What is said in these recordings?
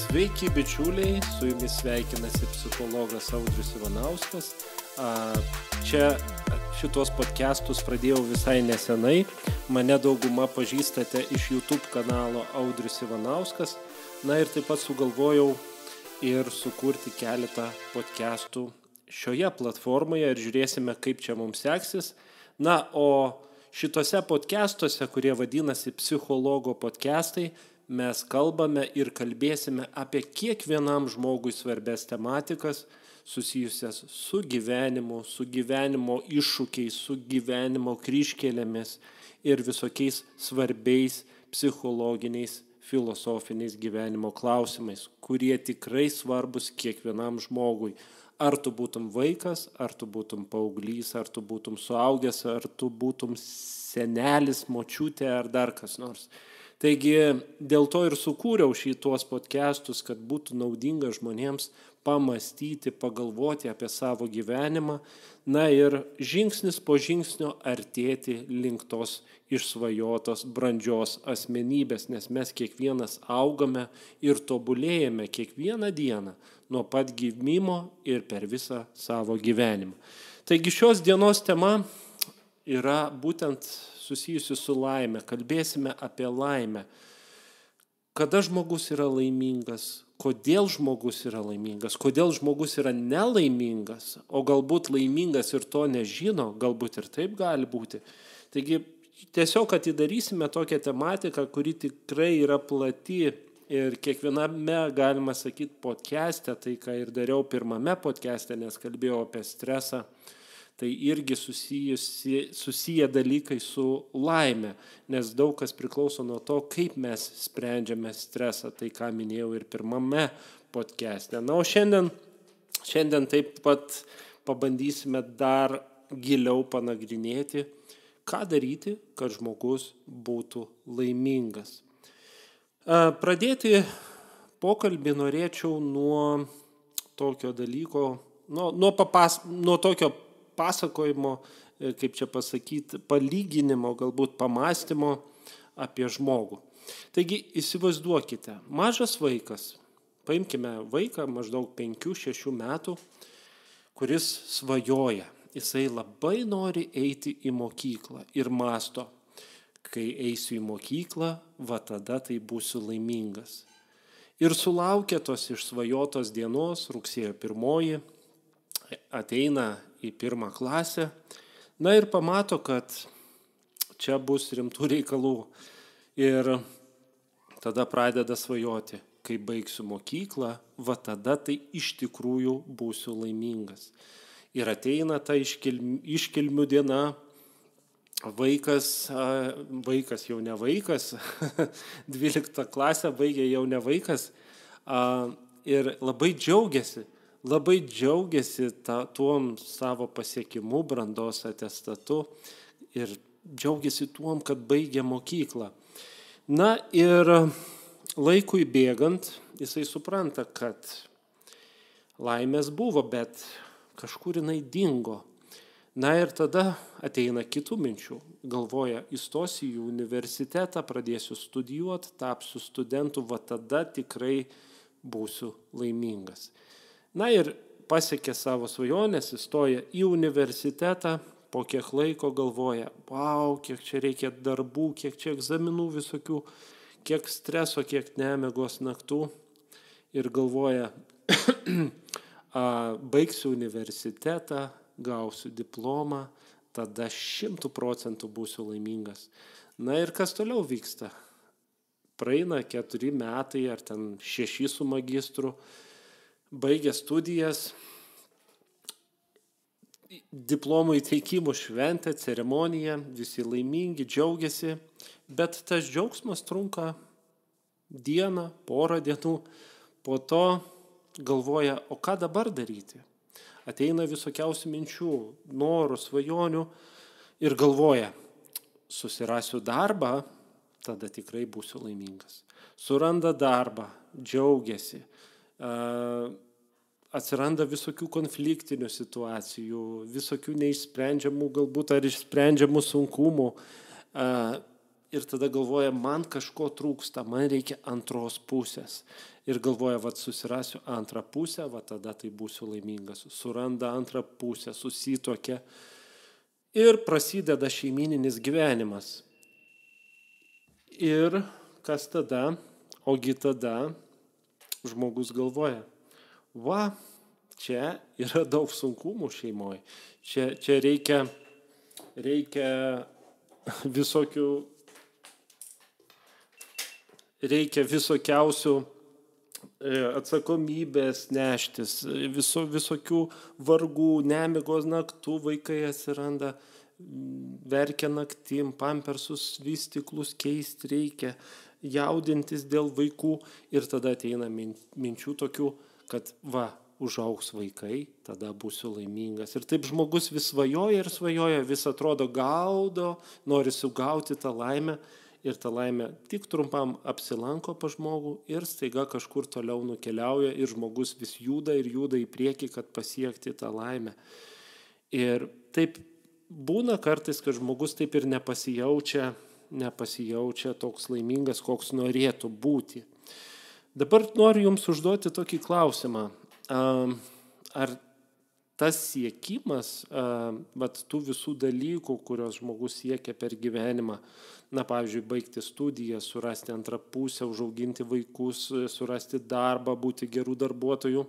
Sveiki bičiuliai, su jumis sveikinasi psichologas Audrius Ivanauskas. Čia šitos podcastus pradėjau visai nesenai. Mane dauguma pažįstate iš YouTube kanalo Audrius Ivanauskas. Na ir taip pat sugalvojau ir sukurti keletą podcastų šioje platformoje ir žiūrėsime, kaip čia mums seksis. Na, o šitose podcastuose, kurie vadinasi psichologo podcastai, mes kalbame ir kalbėsime apie kiekvienam žmogui svarbės tematikas susijusias su gyvenimu iššūkiais, su gyvenimo kryžkelėmis ir visokiais svarbiais psichologiniais, filosofiniais gyvenimo klausimais, kurie tikrai svarbus kiekvienam žmogui. Ar tu būtum vaikas, ar tu būtum paauglys, ar tu būtum suaugęs, ar tu būtum senelis, močiutė ar dar kas nors. Taigi dėl to ir sukūriau šitos podcastus, kad būtų naudinga žmonėms pamastyti, pagalvoti apie savo gyvenimą, na ir žingsnis po žingsnio artėti link tos išsvajotos brandžios asmenybės, nes mes kiekvienas augame ir tobulėjame kiekvieną dieną nuo pat gimimo ir per visą savo gyvenimą. Taigi šios dienos tema yra būtent susijusi su laime. Kalbėsime apie laimę. Kada žmogus yra laimingas, kodėl žmogus yra laimingas, kodėl žmogus yra nelaimingas, o galbūt laimingas ir to nežino, galbūt ir taip gali būti. Taigi tiesiog atidarysime tokią tematiką, kuri tikrai yra plati ir kiekviename, galima sakyti, podcast'e, tai ką ir dariau pirmame podcast'e, nes kalbėjau apie stresą, tai irgi susiję dalykai su laime, nes daug kas priklauso nuo to, kaip mes sprendžiame stresą, tai ką minėjau ir pirmame podcast'e. Na, o šiandien taip pat pabandysime dar giliau panagrinėti, ką daryti, kad žmogus būtų laimingas. Pradėti pokalbį norėčiau nuo tokio dalyko, nuo tokio pasakojimo, kaip čia pasakyti, palyginimo, galbūt pamąstymo apie žmogų. Taigi įsivaizduokite, mažas vaikas, paimkime vaiką maždaug 5-6 metų, kuris svajoja, jisai labai nori eiti į mokyklą ir mąsto, kai eisiu į mokyklą, va tada tai būsiu laimingas. Ir sulaukia tos išsvajotos dienos, rugsėjo 1, ateina į 1 klasę, na ir pamato, kad čia bus rimtų reikalų ir tada pradeda svajoti, kai baigsiu mokyklą, va tada tai iš tikrųjų būsiu laimingas. Ir ateina ta iškilmių diena, vaikas jau ne vaikas, 12 klasę baigė jau ne vaikas ir labai džiaugiasi tuom savo pasiekimu, brandos atestatu ir džiaugiasi tuom, kad baigė mokyklą. Na ir laikui bėgant, jisai supranta, kad laimės buvo, bet kažkur jinai dingo. Na ir tada ateina kitų minčių. Galvoja, įstosiu į universitetą, pradėsiu studijuoti, tapsiu studentu, va tada tikrai būsiu laimingas. Na ir pasiekė savo svajonės, įstoja į universitetą, po kiek laiko galvoja, wow, kiek čia reikia darbų, kiek čia egzaminų visokių, kiek streso, kiek nemigos naktų. Ir galvoja, baigsiu universitetą, gausiu diplomą, tada 100% būsiu laimingas. Na ir kas toliau vyksta? Praeina 4 metai ar ten 6 su magistru, baigia studijas, diplomų įteikimo šventė, ceremonija, visi laimingi, džiaugiasi, bet tas džiaugsmas trunka dieną, porą dienų, po to galvoja, o ką dabar daryti? Ateina visokiausių minčių, norų, svajonių ir galvoja, susirasiu darbą, tada tikrai būsiu laimingas. Suranda darbą, džiaugiasi, atsiranda visokių konfliktinių situacijų, visokių neišsprendžiamų galbūt ar išsprendžiamų sunkumų. ir tada galvoja, man kažko trūksta, man reikia antros pusės. Ir galvoja, susirasiu antrą pusę, tada tai būsiu laimingas. Suranda antrą pusę, susituokia ir prasideda šeimyninis gyvenimas. Ir kas tada? Ogi tada žmogus galvoja, čia yra daug sunkumų šeimoje. Čia reikia visokiausių atsakomybės neštis, visokių vargų, nemigos naktų, vaikai atsiranda, verkia naktim, pampersus, vystiklus keisti reikia, jaudintis dėl vaikų ir tada ateina minčių tokių, kad užaugs vaikai, tada būsiu laimingas. Ir taip žmogus vis svajoja ir svajoja, vis atrodo gaudo, nori sugauti tą laimę ir ta laimė tik trumpam apsilanko pas žmogų ir staiga kažkur toliau nukeliauja ir žmogus vis juda ir juda į priekį, kad pasiekti tą laimę. Ir taip būna kartais, kad žmogus taip ir nepasijaučia toks laimingas, koks norėtų būti. Dabar noriu jums užduoti tokį klausimą. Ar tas siekimas, tų visų dalykų, kurios žmogus siekia per gyvenimą, pavyzdžiui, baigti studiją, surasti antrą pusę, užauginti vaikus, surasti darbą, būti gerų darbuotojų,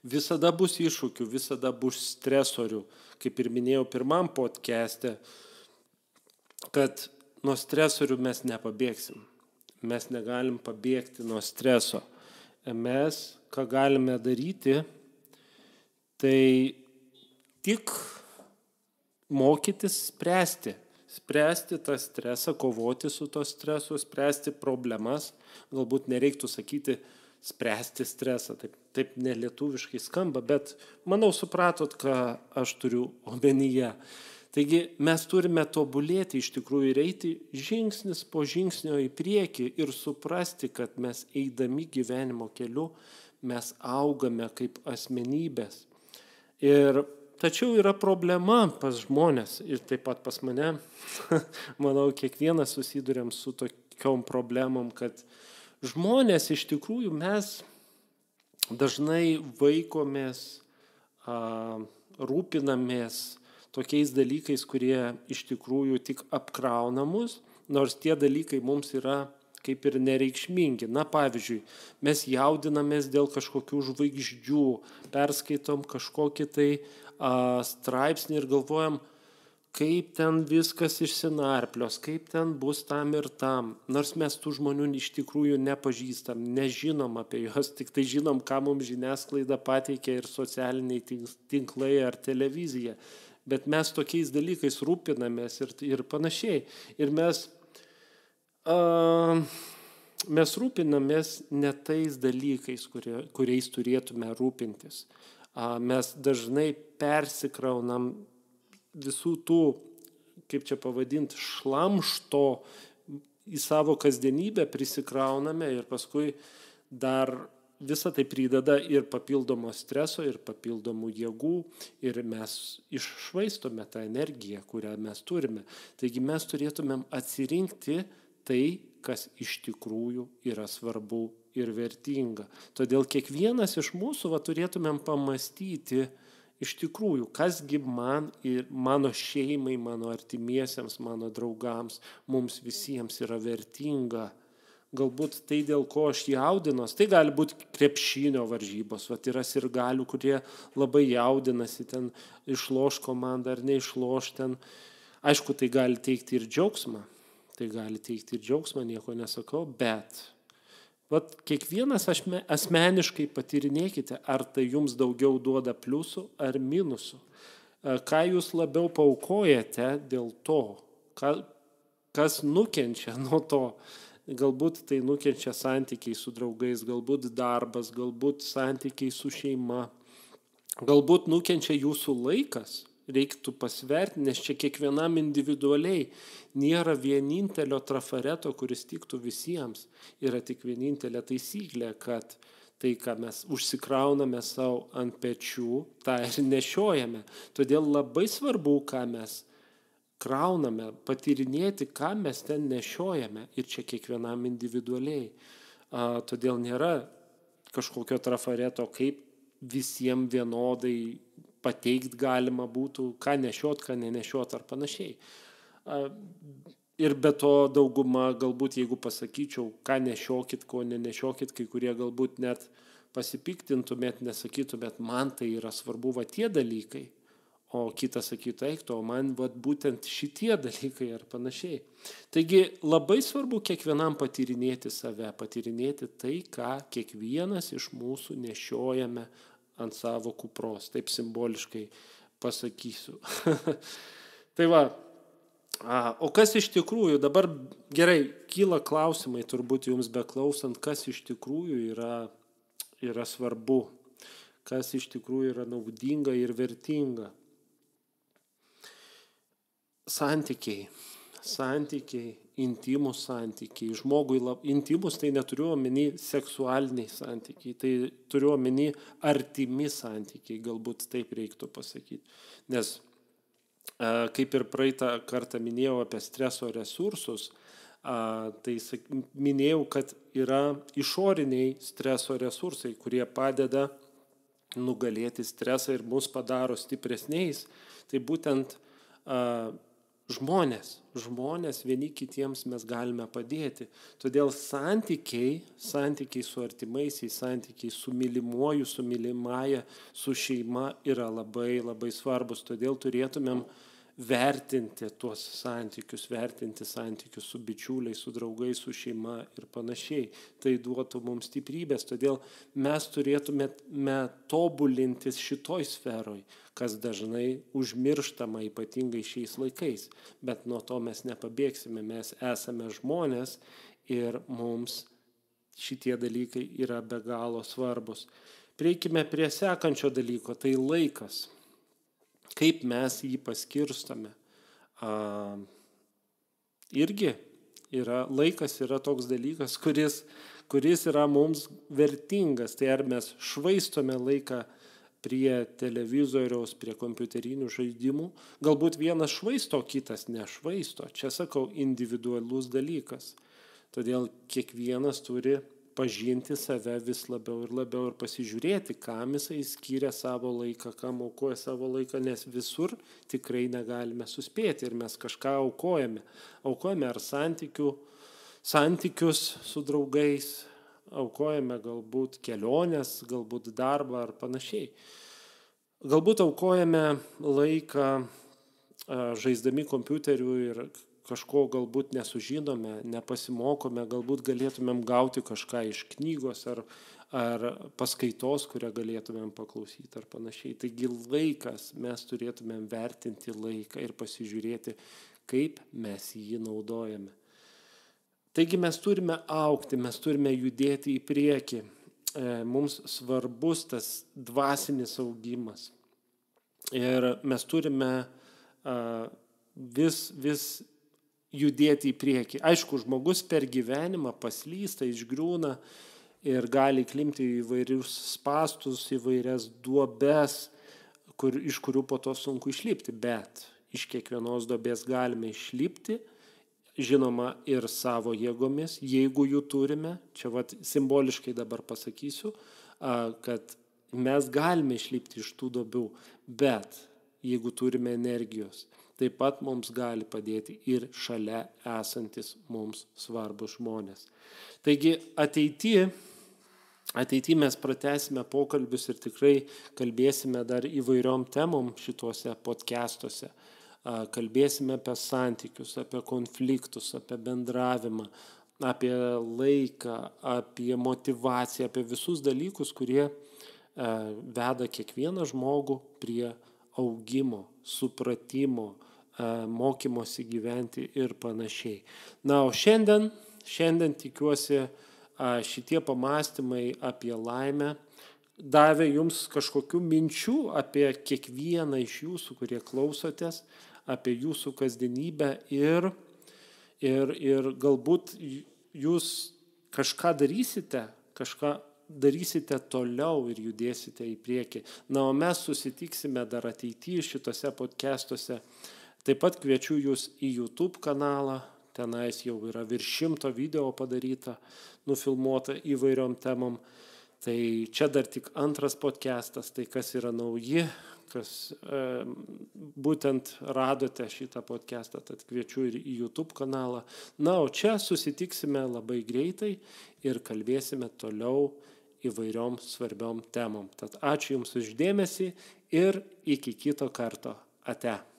visada bus iššūkių, visada bus stresorių. Kaip ir minėjau pirmam podcast'e, kad nuo stresorių mes nepabėgsim. Mes negalim pabėgti nuo streso. Mes, ką galime daryti, tai tik mokytis spręsti tą stresą, kovoti su to stresu, spręsti problemas. Galbūt nereiktų sakyti spręsti stresą, taip nelietuviškai skamba, bet manau supratot, ką aš turiu omenyje. Taigi mes turime tobulėti iš tikrųjų ir eiti žingsnis po žingsnio į priekį ir suprasti, kad mes eidami gyvenimo keliu, mes augame kaip asmenybės. Tačiau yra problema pas žmonės ir taip pat pas mane, manau, kiekvienas susiduriam su tokiom problemom, kad žmonės iš tikrųjų mes dažnai vaikomės, rūpinamės tokiais dalykais, kurie iš tikrųjų tik apkrauna mus, nors tie dalykai mums yra kaip ir nereikšmingi. Pavyzdžiui, mes jaudinamės dėl kažkokių žvaigždžių, perskaitom kažkokį tai straipsnį ir galvojam, kaip ten viskas išsinarplios, kaip ten bus tam ir tam. Nors mes tų žmonių iš tikrųjų nepažįstam, nežinom apie juos, tik tai žinom, ką mums žiniasklaida pateikia ir socialiniai tinklai ar televizija. Bet mes tokiais dalykais rūpinamės ir panašiai. Ir mes rūpinamės ne tais dalykais, kuriais turėtume rūpintis. Mes dažnai persikraunam visų tų, kaip čia pavadinti, šlamšto į savo kasdienybę prisikrauname ir paskui dar visą tai prideda ir papildomo streso, ir papildomų jėgų, ir mes iššvaistome tą energiją, kurią mes turime. Taigi mes turėtumėm atsirinkti tai, kas iš tikrųjų yra svarbu ir vertinga. Todėl kiekvienas iš mūsų turėtumėm pamastyti iš tikrųjų, kasgi man ir mano šeimai, mano artimiesiems, mano draugams, mums visiems yra vertinga. Galbūt tai, dėl ko aš jaudinos, tai gali būti krepšinio varžybos. Yra sirgalių, kurie labai jaudinasi, ten išloš komandą ar neišloš ten. Aišku, tai gali teikti ir džiaugsmą. Nieko nesakau, bet kiekvienas asmeniškai patyrinėkite, ar tai jums daugiau duoda pliusų ar minusų. Ką jūs labiau paaukojate dėl to, kas nukenčia nuo to. Galbūt tai nukenčia santykiai su draugais, galbūt darbas, galbūt santykiai su šeima, galbūt nukenčia jūsų laikas, reiktų pasverti, nes čia kiekvienam individualiai nėra vienintelio trafareto, kuris tiktų visiems. Yra tik vienintelė taisyklė, kad tai, ką mes užsikrauname savo ant pečių, tą ir nešiojame. Todėl labai svarbu, ką mes krauname, patyrinėti, ką mes ten nešiojame ir čia kiekvienam individualiai. Todėl nėra kažkokio trafareto, kaip visiems vienodai pateikti galima būtų, ką nešiot, ką nenešiot ar panašiai. Ir be to dauguma, galbūt jeigu pasakyčiau, ką nešiokit, ko nenešiokit, kai kurie galbūt net pasipiktintumėt, nesakytumėt, man tai yra svarbu va tie dalykai, o kitas sakytų, eik, o man va būtent šitie dalykai ar panašiai. Taigi labai svarbu kiekvienam patyrinėti save, patyrinėti tai, ką kiekvienas iš mūsų nešiojame ant savo kupros, taip simboliškai pasakysiu. Tai va, o kas iš tikrųjų, dabar gerai, kyla klausimai turbūt jums beklausant, kas iš tikrųjų yra svarbu, kas iš tikrųjų yra naudinga ir vertinga. Santykiai, intimus santykiai. Žmogui intimus tai neturiu omeny seksualiniai santykiai, tai turiu omeny artimi santykiai, galbūt taip reiktų pasakyti. Nes kaip ir praeitą kartą minėjau apie streso resursus, tai minėjau, kad yra išoriniai streso resursai, kurie padeda nugalėti stresą ir mus padaro stipresniais. Tai būtent žmonės vieni kitiems mes galime padėti. Todėl santykiai su artimaisiais, santykiai su mylimuoju, su mylimąja, su šeima yra labai, labai svarbus. Todėl turėtumėm vertinti tuos santykius, su bičiuliais, su draugais, su šeima ir panašiai. Tai duotų mums stiprybės. Todėl mes turėtume tobulintis šitoj sferoj, kas dažnai užmirštama ypatingai šiais laikais. Bet nuo to mes nepabėgsime, mes esame žmonės ir mums šitie dalykai yra be galo svarbus. Prieikime prie sekančio dalyko, tai laikas. Kaip mes jį paskirstome. Irgi laikas yra toks dalykas, kuris yra mums vertingas. Tai ar mes švaistome laiką prie televizoriaus, prie kompiuterinių žaidimų. Galbūt vienas švaisto, kitas nešvaisto. Čia sakau individualus dalykas. Todėl kiekvienas turi pažinti save vis labiau ir pasižiūrėti, kam jisai skiria savo laiką, kam aukoja savo laiką, nes visur tikrai negalime suspėti ir mes kažką aukojame. Aukojame ar santykius su draugais, aukojame galbūt keliones, galbūt darbą ar panašiai. Galbūt aukojame laiką žaisdami kompiuteriu ir kažko galbūt nesužinome, nepasimokome, galbūt galėtumėm gauti kažką iš knygos ar paskaitos, kurią galėtumėm paklausyti ar panašiai. Taigi laikas, mes turėtumėm vertinti laiką ir pasižiūrėti, kaip mes jį naudojame. Taigi mes turime augti, mes turime judėti į priekį. Mums svarbus tas dvasinis augimas. Ir mes turime vis judėti į priekį. Aišku, žmogus per gyvenimą paslysta, išgriūna ir gali klimti į įvairius spastus, įvairias duobes, iš kurių po to sunku išlipti. Bet iš kiekvienos duobės galime išlipti, žinoma, ir savo jėgomis, jeigu jų turime. Čia simboliškai dabar pasakysiu, kad mes galime išlipti iš tų duobių, bet jeigu turime energijos, taip pat mums gali padėti ir šalia esantis mums svarbus žmonės. Taigi ateityje mes pratęsime pokalbius ir tikrai kalbėsime dar įvairiom temom šituose podcastuose. Kalbėsime apie santykius, apie konfliktus, apie bendravimą, apie laiką, apie motivaciją, apie visus dalykus, kurie veda kiekvieną žmogų prie augimo, supratimo, mokymosi gyventi ir panašiai. Na, o šiandien tikiuosi šitie pamąstymai apie laimę davė jums kažkokių minčių apie kiekvieną iš jūsų, kurie klausotės, apie jūsų kasdienybę ir galbūt jūs kažką darysite toliau ir judėsite į priekį. Na, o mes susitiksime dar ateityje šitose podcastuose Taip pat kviečiu jūs į YouTube kanalą, tenais jau yra virš 100 video padaryta, nufilmuota įvairiom temom. Tai čia dar tik antras podcastas, tai kas yra nauji, kas būtent radote šitą podcastą, tad kviečiu ir į YouTube kanalą. Na, o čia susitiksime labai greitai ir kalbėsime toliau įvairiom svarbiom temom. Tad ačiū Jums už dėmesį ir iki kito karto. Ate.